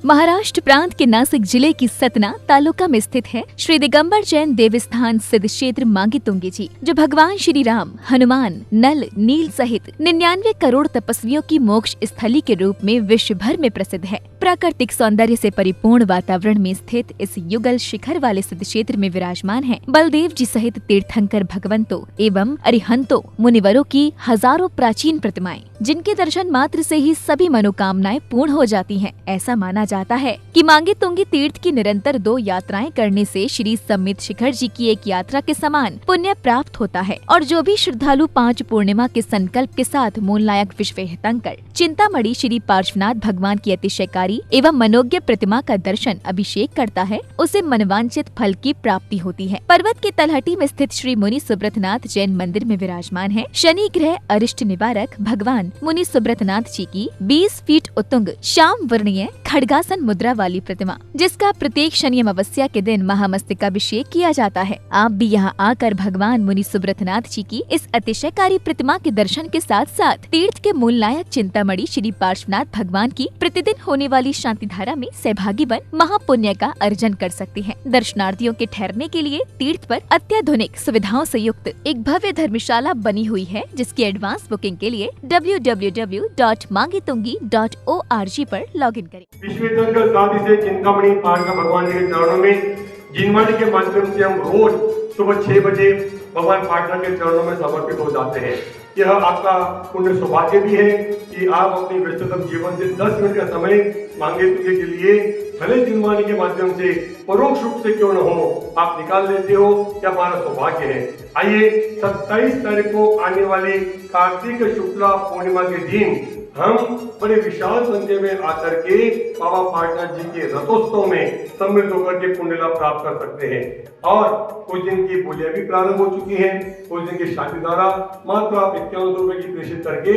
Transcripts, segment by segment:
महाराष्ट्र प्रांत के नासिक जिले की सतना तालुका में स्थित है श्री दिगंबर जैन देवस्थान सिद्ध क्षेत्र मांगी तुंगी जी, जो भगवान श्री राम, हनुमान, नल, नील सहित 99 करोड़ तपस्वियों की मोक्ष स्थली के रूप में विश्व भर में प्रसिद्ध है। प्राकृतिक सौंदर्य से परिपूर्ण वातावरण में स्थित इस युगल शिखर वाले सिद्ध क्षेत्र में विराजमान है बलदेव जी सहित तीर्थंकर भगवंतों एवं अरिहंतों मुनिवरों की हजारों प्राचीन प्रतिमाएं, जिनके दर्शन मात्र से ही सभी मनोकामनाएं पूर्ण हो जाती हैं। ऐसा माना जाता है कि मांगी तुंगी तीर्थ की निरंतर 2 यात्राएं करने से श्री सम्मित शिखर जी की एक यात्रा के समान पुण्य प्राप्त होता है और जो भी श्रद्धालु 5 पूर्णिमा के संकल्प के साथ मूलनायक विश्वहेतंकर चिंतामणि श्री पार्श्वनाथ भगवान की अतिशयकारी एवं मनोज्ञ प्रतिमा का दर्शन अभिषेक करता है, उसे मनवांचित फल की प्राप्ति होती है। पर्वत के तलहटी में स्थित श्री मुनि सुब्रतनाथ जैन मंदिर में विराजमान है शनि ग्रह अरिष्ट निवारक भगवान मुनि सुब्रतनाथ जी की 20 फीट उत्तुंग श्याम वर्णीय खड्गासन मुद्रा वाली प्रतिमा, जिसका प्रत्येक शनि अमावस्या के दिन महामस्तकाभिषेक किया जाता है। आप भी यहाँ आकर भगवान मुनि सुब्रतनाथ जी की इस अतिशयकारी प्रतिमा के दर्शन के साथ साथ तीर्थ के मूल नायक चिंतामणि श्री पार्श्वनाथ भगवान की प्रतिदिन होने वाली शांति धारा में सहभागी बन महापुण्य का अर्जन कर सकते हैं। दर्शनार्थियों के ठहरने के लिए तीर्थ पर अत्याधुनिक सुविधाओं से युक्त एक भव्य धर्मशाला बनी हुई है, जिसकी एडवांस बुकिंग के लिए www.mangitungi.org पर लॉगिन करें। विश्वेश्वर साधि से चिंतामणि पार्श्वनाथ भगवान जी के चरणों में जिनवाणी के माध्यम से हम रोज सुबह 6 बजे भगवान पार्श्वनाथ के चरणों में समर्पित हो जाते हैं। यह आपका पुण्य सौभाग्य भी है कि आप अपने व्यस्ततम जीवन से 10 मिनट का समय मांगे तुंगे के लिए भले जिनवाणी के माध्यम से परोक्ष रूप से क्यों न हो आप निकाल लेते हो, यह हमारा सौभाग्य है। आइए 27 तारीख को आने वाले कार्तिक शुक्ला पूर्णिमा के दिन हम बड़े विशाल संख्या में आकर के बाबा पार्श्वनाथ जी के रथोत्सव में सम्मिलित होकर के पुण्य लाभ प्राप्त कर सकते हैं। और कुछ दिन की पूजा भी प्रारंभ हो चुकी है। कुछ दिन की शादी द्वारा मात्र आप 51 रुपए की प्रेषित करके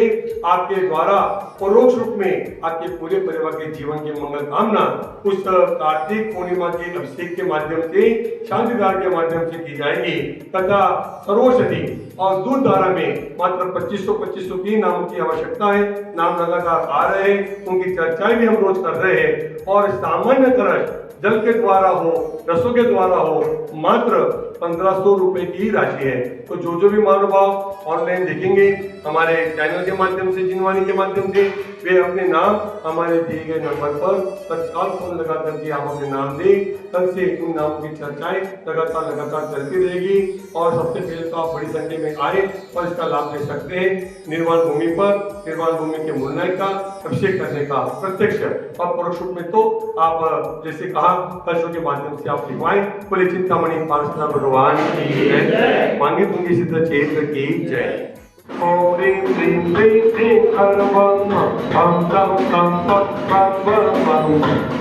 आपके द्वारा परोक्ष रूप में आपके पूरे परिवार के जीवन की मंगल कामना उस कार्तिक पूर्णिमा के अभिषेक के माध्यम से शांति धारा के माध्यम से की जाएगी तथा सर्वौषधि और दूध धारा में मात्र 2500 की नामों की आवश्यकता है। नाम लगातार आ रहे हैं, उनकी चर्चाएं भी हम रोज कर रहे हैं और सामान्य खर्च जल के द्वारा हो, रसों के द्वारा हो, मात्र 1500 रुपए की राशि है। तो जो भी महानुभाव ऑनलाइन देखेंगे हमारे चैनल के माध्यम से, जिनवाणी के माध्यम से, वे अपने नाम हमारे दिए गए नंबर पर तत्काल फोन लगा करके आप अपने नाम दें। तब से उन नामों की चर्चाएं लगातार चलती रहेगी और सबसे पहले तो आप बड़ी संख्या में आए और इसका लाभ ले सकते हैं। निर्वाण भूमि पर निर्वाण भूमि के मूलनायक का अभिषेक करने का प्रत्यक्ष और परोक्ष रूप में तो आप जैसे कहा कष्टों के माध्यम से आप लिखवाएं। बोले चिंतामणि पार्श्वनाथ भगवान की जय, मांगे तुंगी सिद्ध क्षेत्र की जय। ओम ह्रीं श्रीं ह्रीं ह्रीं हरवं हम तं तं पं पं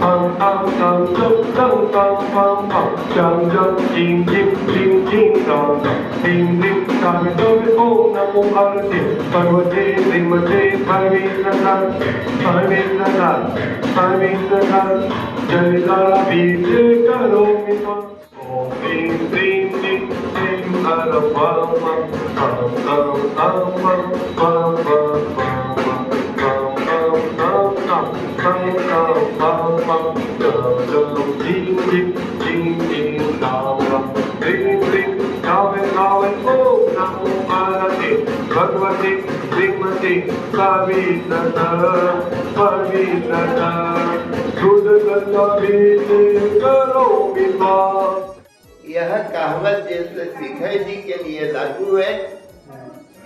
हम तं तं तं तं पं पं जं जं जीं जीं जीं जीं तं ह्रीं ह्रीं सावित्रों ओम नमो भगवते भगवते श्रीमते परमेश्वराय जय करा बीज करोमि त्वं। ओम ह्रीं श्रीं ह्रीं ह्रीं हरवं भगवती श्रीमती यह कहावत जैसे शिखर जी के लिए लागू है,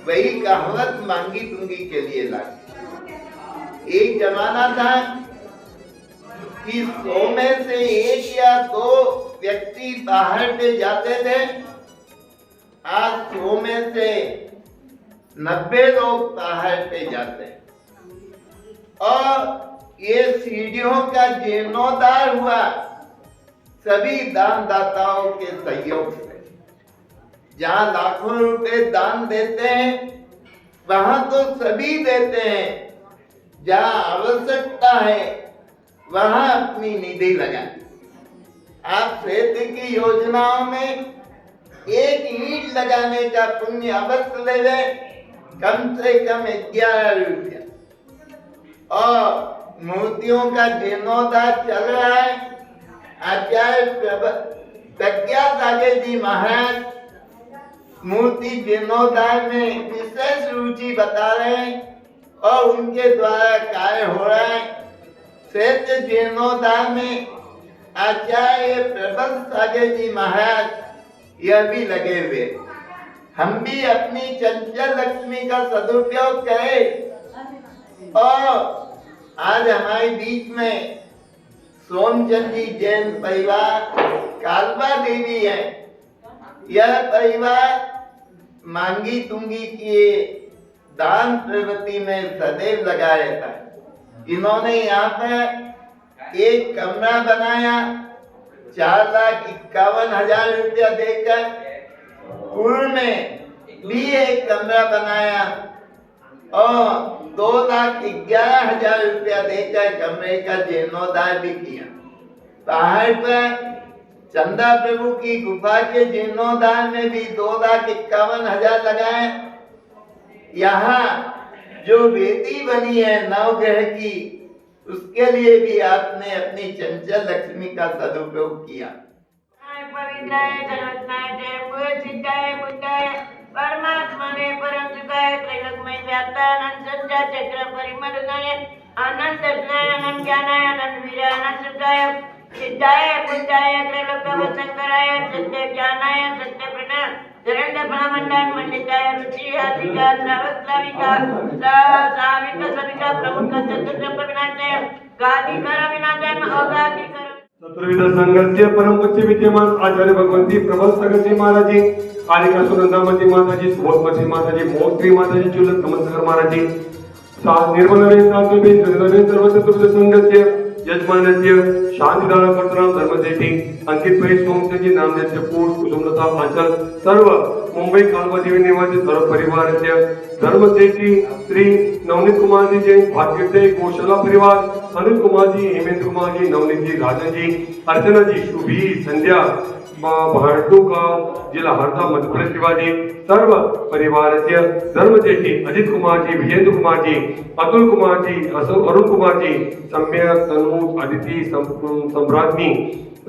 वही कहावत मांगी तुंगी के लिए लागू। एक जमाना था कि 100 में से 1 या 2 व्यक्ति बाहर पे जाते थे। आज 100 में से 90 लोग बाहर पे जाते हैं और ये सीढ़ियों का जीर्णोद्धार हुआ सभी दान दाताओं के सहयोग से। जहां लाखों रुपए दान देते हैं वहां तो सभी देते हैं, जहां आवश्यकता है वहां अपनी निधि लगाएं। आप खेती की योजनाओं में 1 ईंट लगाने का पुण्य अवश्य ले लें, कम से कम 11 रुपया। और मूर्तियों का जीर्णोद्धार चल रहा है। आचार्य प्रज्ञा सागर जी महाराज मूर्ति जीर्णोद्धार में विशेष रुचि बता रहे हैं और उनके द्वारा कार्य हो रहा है। क्षेत्र जीर्णोद्धार में आचार्य प्रबल सागर जी महाराज यह भी लगे हुए। हम भी अपनी चंचल लक्ष्मी का सदुपयोग करें और आज हमारे बीच में सोमचंद जी जैन परिवार कालबा देवी है। यह परिवार मांगी तुंगी की दान प्रवृत्ति में सदैव लगा रहता है। इन्होंने यहाँ पर एक कमरा बनाया 4,51,000 रुपया देकर। पूर्व में भी एक कमरा बनाया और 2,11,000 रुपया देकर कमरे का जीर्णोद्धार भी किया। पहाड़ पर चंदा प्रभु की गुफा के जीर्णोद्धार में भी 2,51,000 लगाए। यहाँ जो बेटी बनी है नवग्रह की, उसके लिए भी आपने अपनी चंचल लक्ष्मी का सदुपयोग किया। परमात्मने परम सुखाय त्रैलोक्यमय व्याप्तानंद संजा चक्र परिमलनाय अनंत ज्ञानानंद ज्ञानाय अनंत वीरानंद सुखाय सिद्धाय बुद्धाय त्रैलोक्यवशंकराय सत्य ज्ञानाय सत्य प्रणय धरण्य ब्रह्मंडन मंडिताय रुचि आदिका श्रावस्लाविका साविका सविका प्रमुख चतुर्थ विनाशाय गादिकर विनाशाय अगादिकर चतुर्विध संघस्य परम पूज्य विद्यमान आचार्य भगवंती प्रबल सागर जी महाराज जी, कालिका सुनंदामती माता जी, सुबोधमती माता जी, मोहश्री माता जी, चुलत नमस्कार महाराज जी, निर्मल सर्व चतुर्विध संघस्य यजमानस्य शांतिदान कर्तृणाम धर्मदेवी अंकित भाई सोमचंद जी नामदेव पूर्ण कुसुमलता आंचल सर्व मुंबई कालवा देवी निवासी सर्व परिवारस्य धर्मदेवी श्री नवनीत कुमार जी जैन भाग्यदे गोशाला परिवार अनिल कुमार जी, हेमेंद्र कुमार जी, नवनीत जी, राजन जी, अर्चना जी, शुभी, संध्या भाटुका जिला हरदा मध्य प्रदेश निवासी सर्व परिवार से धर्मजेठी अजित कुमार जी, विजेंद्र कुमार जी, अतुल कुमार जी, अरुण कुमार जी, सम्यक तनु अदिति सम्राज्ञी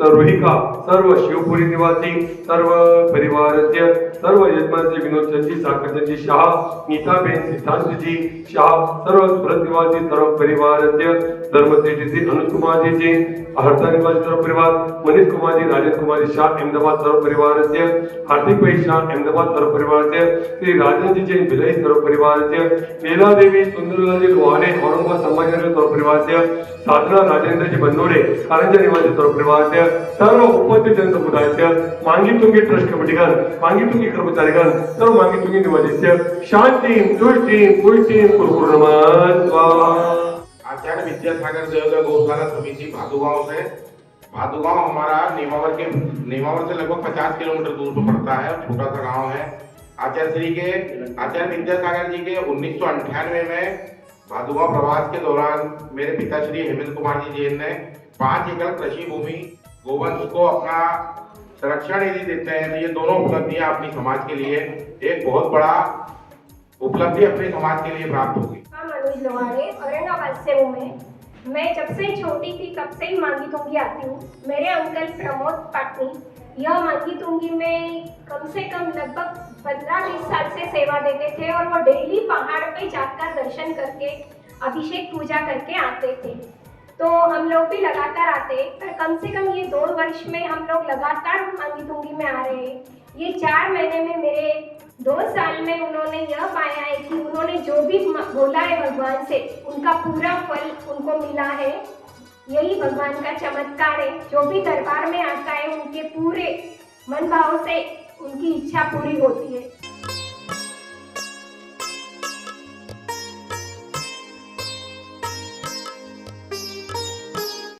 रोहिका सर्व शिवपुरी निवासी सर्व परिवार से सर्व यजमान जी विनोद चंद जी, साकर चंद जी शाह, नीता बेन सिद्धांत जी शाह सर्व सूरत निवासी सर्व परिवार से धर्मजेठी श्री अनुज कुमार जी हरदा निवासी सर्व परिवार, मनीष कुमार जी, राजेंद्र कुमार जी शाह अहमदाबाद सर्व परिवार से, हार्दिक भाई शाह अहमदाबाद सर्व परिवार से, श्री राजन जी जैन भिलाई सर्व परिवार से, लीला देवी सुंदरलाल जी लोहाने औरंगाबाद संभाजीनगर सर्व परिवार से, साधना राजेंद्र जी बंदोड़े कारंजा निवासी सर्व परिवार से, सर्व उपस्थित जन समुदाय से, मांगी तुंगी ट्रस्ट कमिटीगण, मांगी तुंगी कर्मचारीगण, सर्व मांगी तुंगी निवासी से शांति तुष्टि पुष्टि कुरकुरमान स्वाहा। आचार्य विद्यासागर देवगा गौशाला समिति भादुगांव से। भादुगांव हमारा नेमावर से लगभग 50 किलोमीटर दूर पर पड़ता है, छोटा सा गांव है। आचार्य विद्यासागर जी के 1998 में भादुगांव प्रवास के दौरान मेरे पिताश्री हेमेंद्र कुमार जी जैन ने 5 एकड़ कृषि भूमि गोवंश को अपना संरक्षण यदि देते हैं तो ये दोनों उपलब्धियां अपनी समाज के लिए एक बहुत बड़ा उपलब्धि अपने समाज के लिए प्राप्त होगी। मनोज लोहारे औरंगाबाद से हूँ मैं जब से छोटी थी तब से ही मांगी तुंगी आती हूँ। मेरे अंकल प्रमोद पाटनी यह मांगी तुंगी में कम से कम लगभग 15-20 साल से सेवा देते थे और वो डेली पहाड़ पे जाकर दर्शन करके अभिषेक पूजा करके आते थे। तो हम लोग भी लगातार आते, पर कम से कम ये 2 वर्ष में हम लोग लगातार मांगी तुंगी में आ रहे हैं। ये 4 महीने में मेरे 2 साल में उन्होंने यह पाया है कि उन्होंने जो भी बोला है भगवान से उनका पूरा फल उनको मिला है। यही भगवान का चमत्कार है। जो भी दरबार में आता है उनके पूरे मन भाव से उनकी इच्छा पूरी होती है।